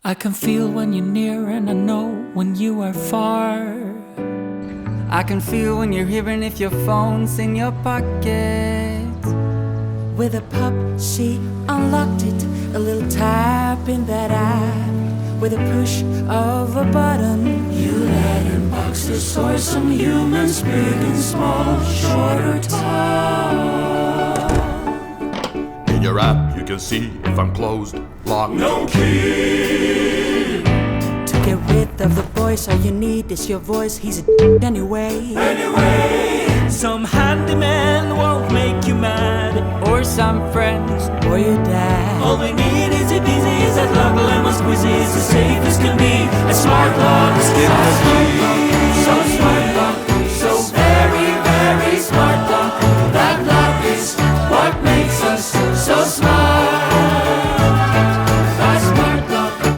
I can feel when you're near and I know when you are far. I can feel when you're here and if your phone's in your pocket. With a pop, she unlocked it. A little tap in that app. With a push of a button, You let in boxes or some humans, big and small, short or tall. In your app you can see if I'm closed, locked. No key. to get rid of the voice. All you need is your voice. He's a anyway. Some handyman won't make you mad, Or some friends. Or your dad. all we need is a busy, is that lock, lemon squeezy, is the safest can be. A smart lock, Because you